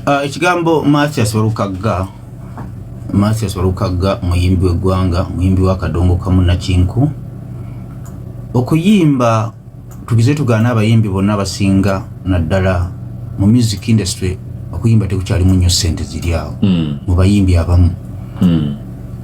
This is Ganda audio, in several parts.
Ekigambo Mathias Walukagga muyimbi w'eggwanga, muyimbi w'akadongo kamu nakinku. Okuyimba tugize tugaana abayimbi bonna abasinga naddala mu music industry, okuyimba tekukyalimu nnyo ssente ziri awo mu bayimbi abamu.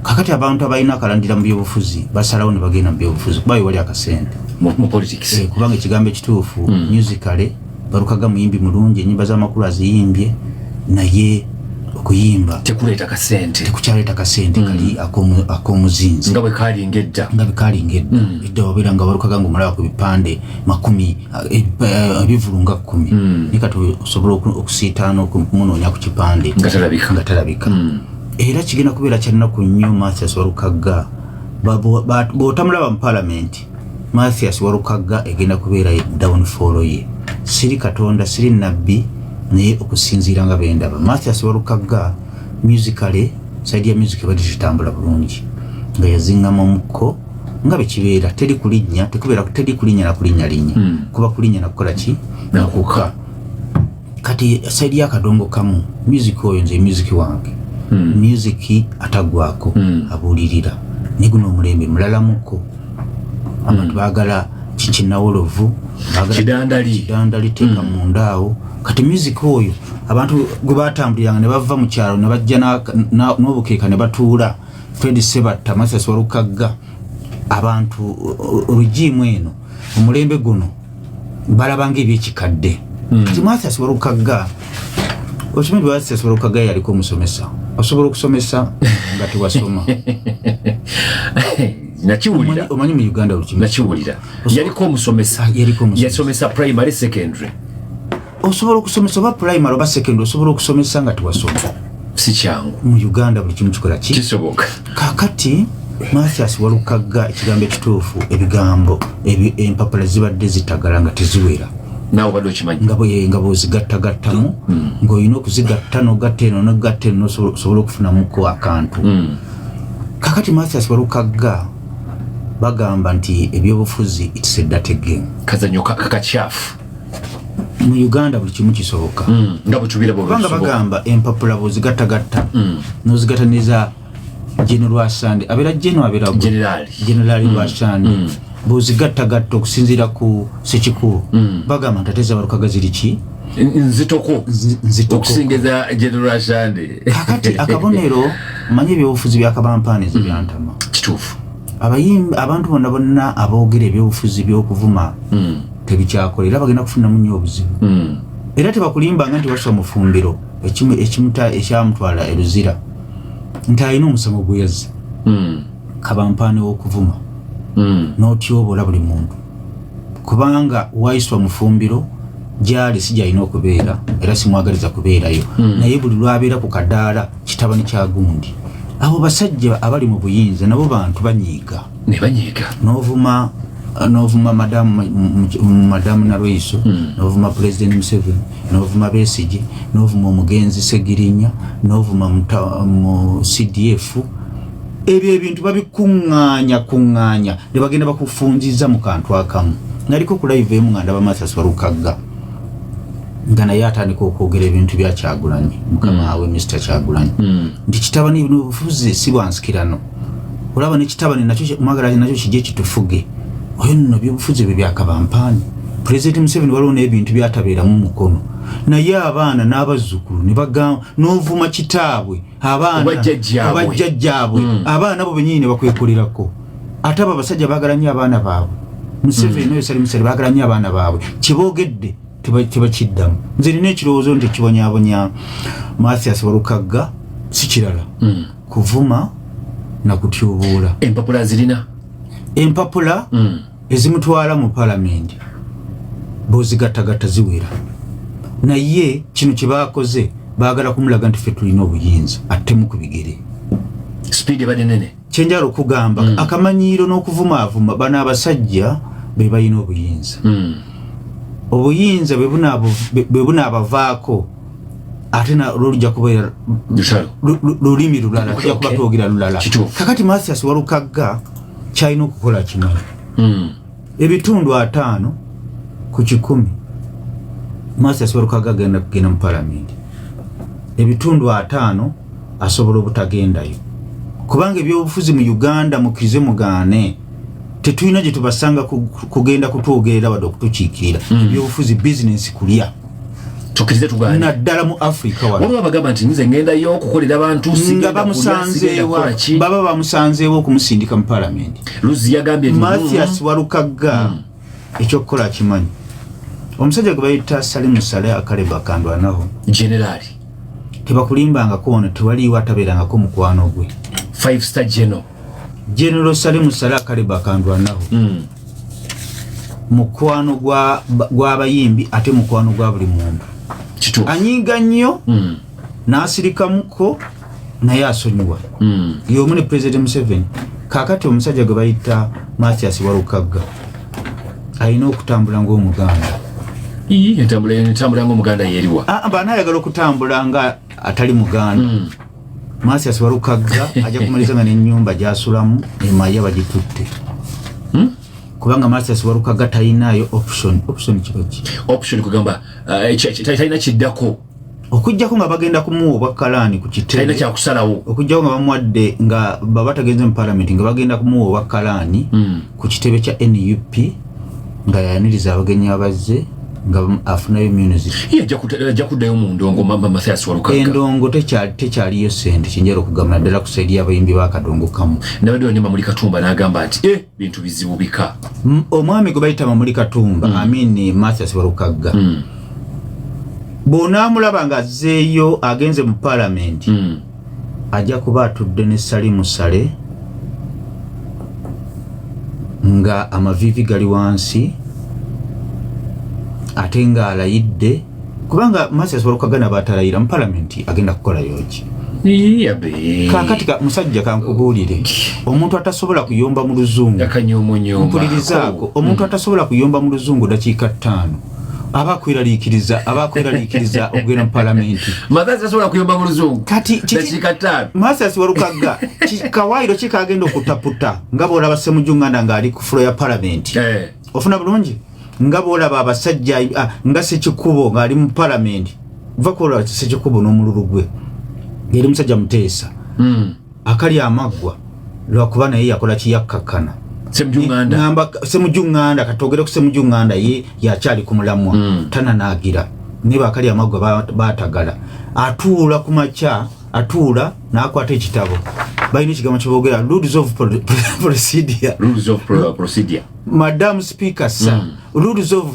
Kakati abantu abalina akalandira mu byobufuzi basalawo ne bagenda mu byobufuzi kuba wali akasente mu politics. Kubanga ekigambo ekituufu musically Walukagga muyimbi mulungi, ennyimba z'amakulu aziyimbye, naye okuyimba tekuleeta kasente kali ak'omuzinzi nga bwe kaalinga edda edda wabeera nga Walukagga ng'omulaba ku bipande 10 ebivulu nga 10 naye kati osobola okusiitaana okumunoonya ku kipande nga talabika. Era kigenda kubeera kyannaku nnyo Mathias Walukagga bw'otamulaba mu palamenti. Mathias Walukagga egenda kubeera downfall ye, siri katonda siri nabbi naye okusinziira nga bendaba. Mathias Walukagga musically side ya music badi kitambula bulungi nga yazingamu omukko nga bekibeera teri kulinnya na kulinnya kuba kulinnya nakukola ki nakuka. Kati side ya kadongo kamu music oyo nze music wange music atagwako abulirira ne guno omulembe mulala mukko abantu baagala kikinawolovu kidandali teka mundaawo. Kati music oyo abantu gwe batambuliranga ne bava mu kyalo ne bajja n'obukeeka ne batuula Fred Sebatta, Mathias Walukagga, abantu olujiimu eno omulembe guno balabanga ebyekikadde. Kati Mathias Walukagga okimanyi Mathias Walukagga yaliko omusomesa, osobola okusomesa nga tewasoma. Nakiwulira omanyi mu Uganda nakiwulira yaliko omusomesa yasomesa primary secondary. Osobola okusomesa oba primary oba secondary, osobola okusomesa nga tewasoma. Si kyangu mu Uganda buli kimu kikola kisoboka. Kakati Mathias Walukagga ekigambo ekituufu ebigambo empapula zibadde zitagala nga teziwera. Nawe bado okimanyi nga bw'ozigattagattamu ng'olina okuzigatta n'ogatta eno osobola okufunamuko akantu. Kakati Mathias Walukagga bagamba nti ebyobufuzi it's a dirty game, kazanyo kakakyafu. Mu Uganda buli kimu kisoboka nga butubira bwanga bagamba empapula bw'ozigattagatta n'ozigataniza General Asande abeera General Asande bw'ozigattagatta okusinziira ku Ssekikulu bagamba nti ate za Walukagga ziri ki nzitoko okusingiza General Asande. Kakati akabonero manye ebyobufuzi byakabampaani ezibyantama kituufu. Abantu bonna aboogera ebyobufuzi by'okuvuma tebikyakolera bagenda kufunamu nnyo obuzibu. Era tebakulimbanga nti waswa mu fumbiro ekyamutwala eruzira nti alina omusango gwe yazza kabampaani w'okuvuma n'otyobola buli muntu kubanga wayiswa mu fumbiro gyali si gyalina okubeera era simwagaliza kubeerayo naye buli lwabeera ku kadaala kitabani kya gundi. Abo basajja abali mu buyinza nabo bantu banyiiga n'ovuma madamu Nalweyiso n'ovuma President Museveni n'ovuma Besigye n'ovuma omugenzi Segirinya n'ovuma mu CDF. Ebyo ebintu babikuŋŋaanya ne bagenda bakufunziza mu kantu akamu. Naliko ku live emu nga ndaba Mathias Walukagga nga naye atandika okwogera ebintu bya Kyagulanyi mukama we Mr. Kyagulanyi nti kitabani n'obufuzi si bwansikirano. Olaba ne kitabani nakyo mwagalazi nakyo kijje kitufuge oyo nno byobufuzi bye byakabampaani. President Museveni waliwo n'ebintu byatabeeramu mukono naye abaana n'abazzukulu ne bagamba n'ovuma kitaabwe abaana abajjajjaabwe abaana bo bennyini ne bakwekolerako. Ate abo abasajja baagala nnyo abaana baabwe. Museveni oyo Salim Museveni baagala nnyo abaana baabwe. Kiboogedde tebakiddamu. Nze nina ekirowoozo nti ekibonyaabonya Mathias Walukagga si kirala kuvuma na kutyubuula. Empapula ezimutwala mu palamenti bw'ozigattagatta ziwera. Naye kino kye baakoze baagala kumulaga nti ffe tulina obuyinza attemu ku bigere. Speed badde nene. Kyenjala okugamba akamanyiiro n'okuvumaavuma bano abasajja be balina obuyinza. Obuyinza bwe bunaabavaako ate lujja kubeera lulimi lulala tujja kuba twogera lulala. Kakati Mathias Walukagga kyalina okukola kimanyi ebitundu 5 ku 100 Mathias Walukagga agenda kugenda mu palamenti ebitundu 5 asobola obutagendayo kubanga ebyobufuzi mu Uganda mukirize mugaane tetulina gye tubasanga kugenda kutwogerera wadde okutukiikirira ebyobufuzi business kulya tukirize tugaane naddala mu Africa waliwo abagamba nti nze ngendayo okukolera abantu nga baba bamusanzeewo okumusindika mu parliament. Luzi yagambye Mathias Warukagga ekyokukola kimanyi omusajja gwe bayita Salimu Saleh Akaleba Kandwanaho generali tebakulimbanga kono tewaliwo atabeerangako mukwano gwe 5-star general Salimu Saleh Akaleba Kandwanaho mukwano gw'abayimbi ate mukwano gwa buli muntu anyiga nnyo n'asirikamuko naye asonyiwa y'omu ne President Museveni. Kaakati omusajja gwe bayita Mathias Warukagga alina okutambula ng'Omuganda. Entambula ng'Omuganda yeeriwa baanayagala okutambula nga atali Muganda. Mathias Warukagga ajja kumaliza nga n'ennyumba gy'asulamu emaya bagitutte. Kubanga Mathias Warukagga talinayo option kibaki kugamba talina kiddako okujjako nga bagenda kumuwa obwakalaani ku kitebe talina kyakusalawo okujjako nga bamuwadde nga baba tagenze mu parliament nga bagenda kumuwa obwakalaani ku kitebe kya NUP nga yayaniriza abagenyi abazze nga afunayo immunity ajja kuddayo mu ndongo Mathias Warukagga endongo tekyaliyo sente kinjera okugamba naddala ku saidi y'abayimbi b'akadongo kamu. Nabadde ne Mamuli Katumba n'agamba nti bintu bizibu bika omwami gwe bayita Mamuli Katumba amini Mathias Warukagga bw'onaamulaba ng'azzeeyo agenze mu parliament ajja kuba atudde ne Salimu Saleh nga amavivi gali wansi ate nga alayidde kubanga Mathias Warukagga n'abatalayira mu parliament agenda kukolayo ki. Kaakati musajja kankubuulire omuntu atasobola kuyomba mu luzungu mpulirizaako omuntu atasobola kuyomba mu luzungu dakiika 5 aba akwiraliikiriza okugenda mu parliament. Mathias asobola kuyomba mu luzungu kati dakiika 5 Mathias Warukagga kawairo kikagenda okutaputa nga bw'olaba Ssemujjunganda ng'ali ku fulo ya parliament ofuna bulungi nga bw'olaba abasajja nga Ssekikubo ng'ali mu parliament vakola Ssekikubo n'omululu gwe ngeri musajja Muteesa akali amaggwa lwakuba naye yakola kiyakkakana Ssemujjunganda katogere ku Ssemujjunganda ye yakyali ku mulamwa tananaagira niba akali amaggwa baatagala atuula ku makya atuula n'akwata ekitabo balina ekigambo kyeboogera rules of procedure Madam Speaker sir rules of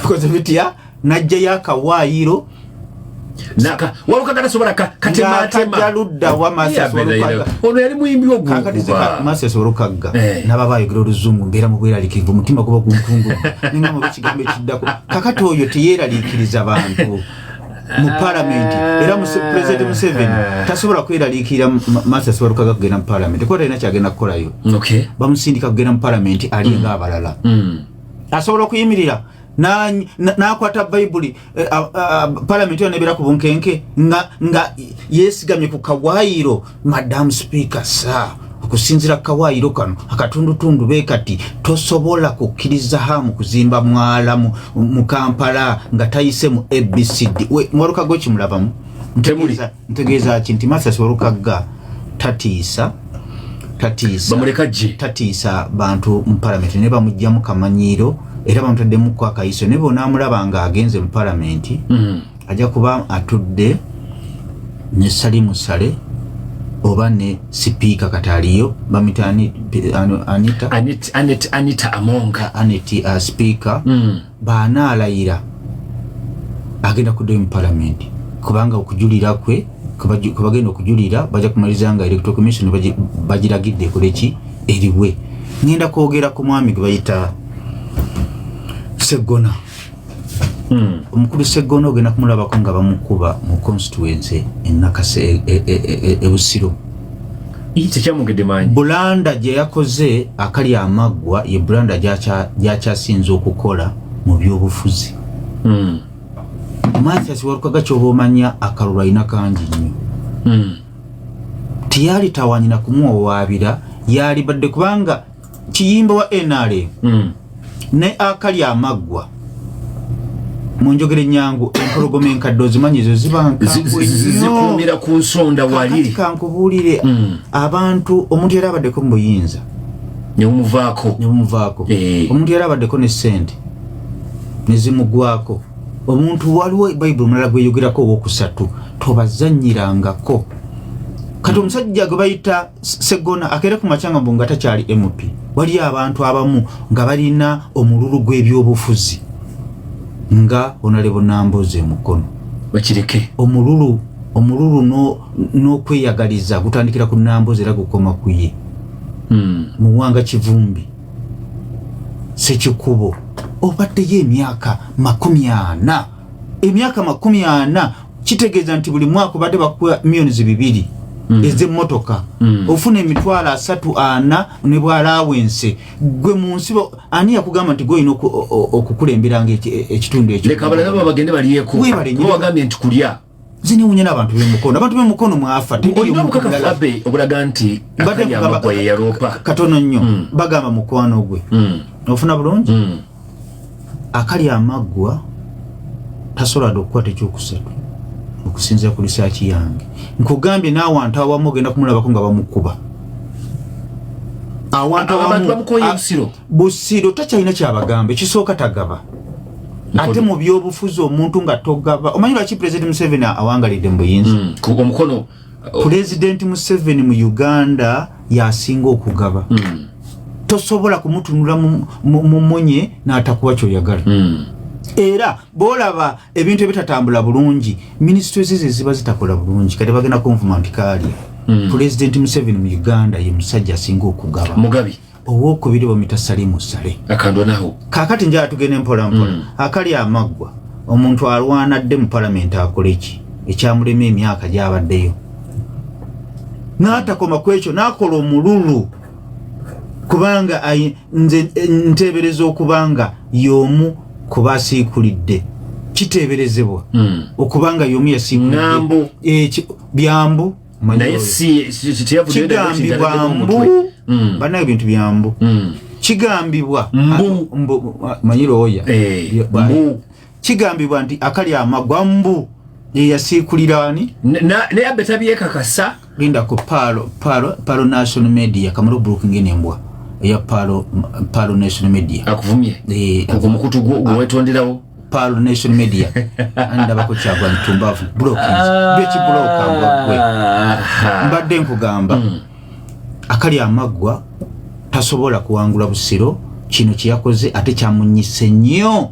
conservatia najja yakawaayiro Warukagga tasobola katematema ludda wa Mathias Warukagga ono yali muyimbi ogw'okuba Mathias Warukagga n'ababa ayogera oluzungu mbeera mu bweraliikirivu omutima guba guntungudde ninga mu ekigambo ekiddako kakati oyo teyeeraliikiriza bantu mu parliament era President Museveni tasobola kweraliikirira Mathias Warukagga kugenda mu parliament kuba talina kyagenda kukolayo bamusindika kugenda mu parliament ali nga abalala asobola okuyimirira n'akwata Bayibuli parliament yonebeera ku bunkenke nga yeesigamye ku kawaayiro Madam Speaker sir okusinzira kawaayiro kano akatundutundu beekati tosobola kukkiriza hamu kuzimba mwala mu Kampala nga tayise mu ABCD Warukagga kimulabamu ntegeeza ki nti Mathias Warukagga tatiisa bantu mu parliament ne bamugjamu kamanyiiro era bamutaddemu kwa kayiso ne bonaamulaba nga agenze mu parliament ajja kuba atudde ne Salimu Saleh oba ne Speaker kataliyo bamita Anita Amonga Speaker baanaalayira agenda kuddayo mu parliament kubanga okujulira kwe kubagenda okujulira bajja kumaliza nga Electoral Commission bagiragidde kuleki eriwe. Ngenda kwogera ku mwami gwe bayita Sseggona omukulu Sseggona ogenda kumulabako nga bamukuba mu constituency Nakase Busiro Bulanda gye yakoze akali amaggwa ye Bulanda gyakyasinze okukola mu byobufuzi. Mathias Warukagga ky'oba omanya akalulu alina kangi nnyo tiyali tawanyina kumuwawaabira yali badde kubanga kiyimba wa NRM ne akali amaggwa munjogere nyangu empologoma enkadde ozimanyizo zikumira ku nsonda wali kankubulire abantu omuntu yali abaddeko mu buyinza ne umuvaako omuntu yali abaddeko ne ssente ne zimugwako omuntu waliwo bayibuli mulala gweyogerako owokusatu tobazanyirangako kati omusajja gwe bayita Segona akere ku macanga mbu nga takyali MP wali abantu abamu nga balina omululu gw'ebyobufuzi nga onalebo Namboze mukono bakireke omululu n'okweyagaliza gutandikira ku Namboze era gukoma ku ye Muwanga Kivumbi Sekikubo obaddeyo emyaka 40 emyaka 40 kitegeeza nti buli mwaka badde bakuwa millions 2 ez'emmotoka ofuna emitwalo 3 ne bwalawense gwe mu nsi ani yakugamba nti gwe olina okukulemberanga ekitundu ekyo leka abalala bagende baliyeko bagambye nti kulya ziniwunya n'abantu b'emukono mwafa olina obukakafu abe obulaga nti akayamba ye yaloopa katono nnyo bagamba mukwano gwe ofuna bulungi akali amaggwa tasobola okukwata ekyokusatu okusinzira ku lisaaki yange nkugambye n'awantu awamu ogenda kumulabako nga bamukuba awantu awamu busiro takyalina kyabagamba ekisooka tagaba ate mu byobufuzi omuntu nga togaba omanyi lwaki President Museveni awangalidde mu buyinza omukono President Museveni mu Uganda yasinga okugaba tosobola kumutunula mu munye n'atakuwa kyoyagala era bolaba ebintu ebitatambula bulungi ministries ziba zitakola bulungi kati bagenda konfuma nti kali President Museveni mu Uganda ye musajja asinga okugaba Mugabi owokubiri bomita Salimu Sale akandwa naho kakati njala tugende mpola akali amaggwa omuntu alwanadde mu parliament akoleki ekyamulema emyaka gyabaddeyo n'atakoma kwekyo n'akola omululu kubanga nze nteebereza okubanga y'omu kubasiikulidde kiteeberezebwa okubanga y'omu yasiikulidde byambu naye si kigambibwa mbu bana ebintu byambu kigambibwa manyiro oya kigambibwa nti akali amaggwa mbu yasiikulira ani naye abetabyekakasa linda ku Palo National Media kamaro brooking enembwa ya Palo National Media akuvumye mukutu gwetonderawo Palo National Media andaba ko kyagwa ntumbavu blockings beki bloka ngwe mbadde nkugamba akali amaggwa tasobola kuwangula busiro kino kiyakoze ate kyamunyise nnyo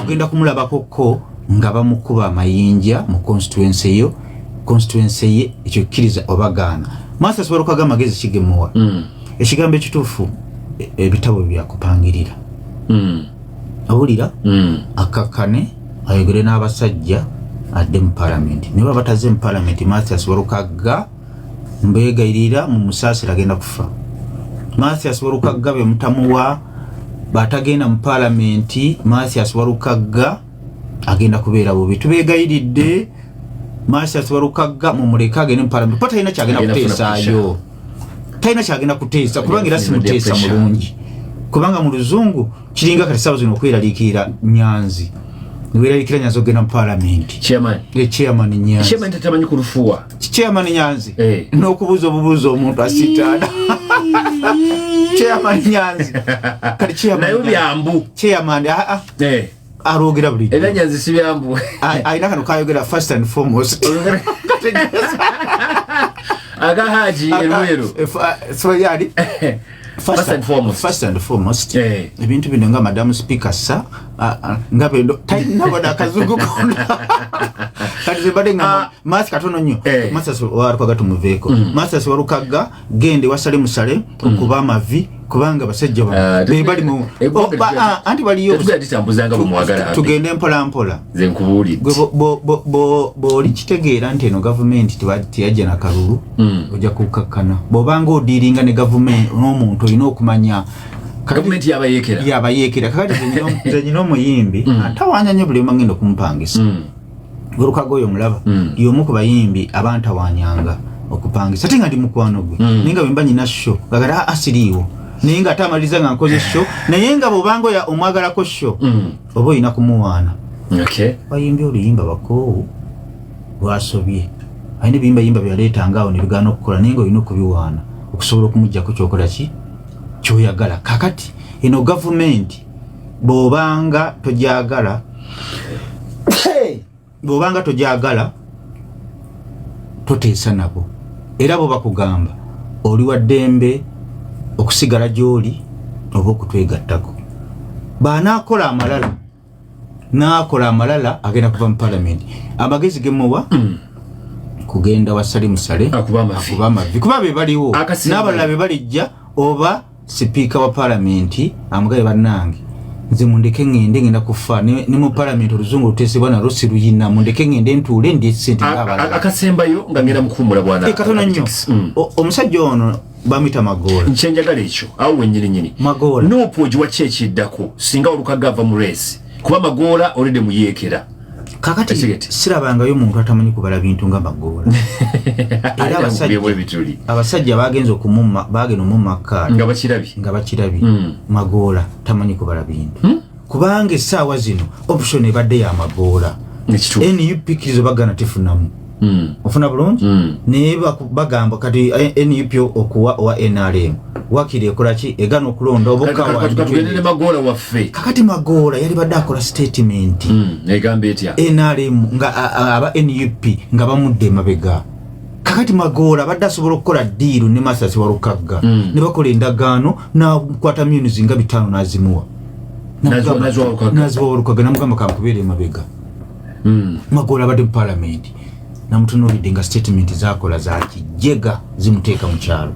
ogenda kumulabako ko nga bamukuba amayinja mu constituency ye ekyo kiriza obagaana Master Swarukaga magezi kigemuwa ekigambo ekituufu ebitabo byakupangirira awulira akakane ayogere n'abasajja adde mu parliament niba bataze mu parliament Master Swarukaga mbegayirira mu musaasira agenda kufa Master Swarukaga be mutamuwa batagenda mu parliament Master Swarukaga agenda kubeera bubi tubegayiridde Master Swarukaga mu muleka agenda mu parliament pata ina kyagenda kuteesaayo taina kyagenda kuteesa kubanga era simuteesa mulungi kubanga mu luzungu kiringa kati sawa zino okweraliikirira Nyanzi niweraliikira Nyanzi ogenda mu parliament chairman Nyanzi chairman tatamanyi kulufuwa chairman Nyanzi n'okubuuza obubuuza omuntu asitaana chairman Nyanzi kati chairman nayo byambu chairman arogera buli era Nyanzi si byambu aina kano kayogera first and foremost aga haji elwero so yali first and foremost ebintu bino nga Madam Speaker sa nga bendo nabona akazungu kona kati zibade nga Master katono nnyo Master Swarukaga tumuveeko Master Swarukaga gende wasale musale okuba amavi kubanga basajja bali mu anti baliyo tuganditambuzanga bumwagala tugende mpola ze nkubuli bo kitegeera nti eno government tiyajja na kalulu ojja kukakkana bobanga odiringa ne government n'omuntu olina okumanya government yabayekera kakati zenyina omuyimbi atawanyanye buli mangendo kumpangisa Swarukaga oyo mulaba y'omu ku bayimbi abantu awanyanga okupangisa ate nga ndi mukwano gwe ninga bwe mba nyina show gagala asiriiwo naye nga atamaliza nga nkoze show naye nga bobanga ya omwagalako show oba olina kumuwaana bayimbi oluyimba bakoowu lwasobye ayina ebiyimbayimba byaleetanga awo ne bigaana okukola naye nga olina okubiwaana okusobola okumuggyako kyokola ki kyoyagala. Kakati eno gavumenti bw'obanga togyagala toteesa nabo era bo bakugamba oli wa ddembe okusigala gy'oli oba okutwegattako. Banaakola amalala agenda kuva mu palamenti amagezi gemuwa kugenda wa Salimu Sale akuba amavi kuba be baliwo n'abalala be balijja oba sipiika wa palamenti amugaye bannange nze mundeke ngende ngenda kufa ne mu palamenti oluzungu luteesebwa nalwo si luyina mundeke ngende ntuule ndi sente ng'abalala akasembayo nga ngenda mukuumula bwana katono nnyo omusajja ono bamuyita Magoola nkyenjagala ekyo awo wennyini Magoola n'opwogi wa kyekiddako singa Olukaga ava mu reesi kuba Magoola olidde muyeekera kakati sirabangayo omuntu atamanyi kubala bintu nga Magoola era abasajja bagenda omumaka nga bakirabi Magoola tamanyi kubala bintu kubanga essaawa zino option ebadde ya Magoola NUP kirizo bagana tefunamu ofuna bulungi naye bagamba kati NUP okuwa owa NRM wakiri ekola ki egana okulonda obukawatugende Magoola waffe kakati Magoola yali badde akola statement egamba etya NRM nga aba NUP nga bamudde emabega kakati Magoola badde asobola okukola diiru ne Masasi Walukaga ne bakola endagaano n'akwata myuzi nga 5 n'azimuwa naziwa Walukaga namugamba kankubeera emabega Magoola badde mu palamenti namutunuulidde nga statement zakola za kijega zimuteeka mu kyalo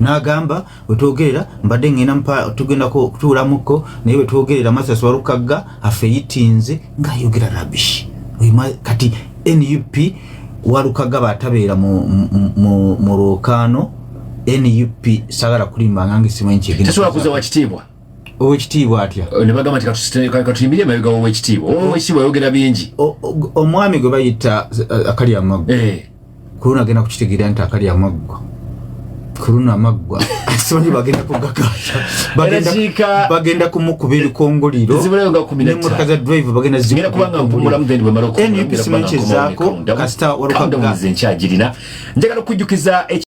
n'agamba wetwogerera mbadde ngenda tugenda kutuulamuko naye wetwogerera Masasi Walukaga afeeyitinze ng'ayogera rubbish kati NUP Walukaga batabeera mu lwokaano NUP sagala kulimba ngange simanyi kyegenda tesobola kuza wakitiibwa owekitiibwa atya ne bagamba nti katuyimbire emabega owekitiibwa yogera bingi omwami gwe bayita Akalya Amaggwa kuluna agenda kukitegeera nti Akalya Amaggwa kuluna amaggwa simanyi bagenda kugakasha bagenda kumukuba ebikongoliro n'emmotoka za drive bagenda zikubanga NUP simanyi kyezaako kasita Walukaga njagala okujjukiza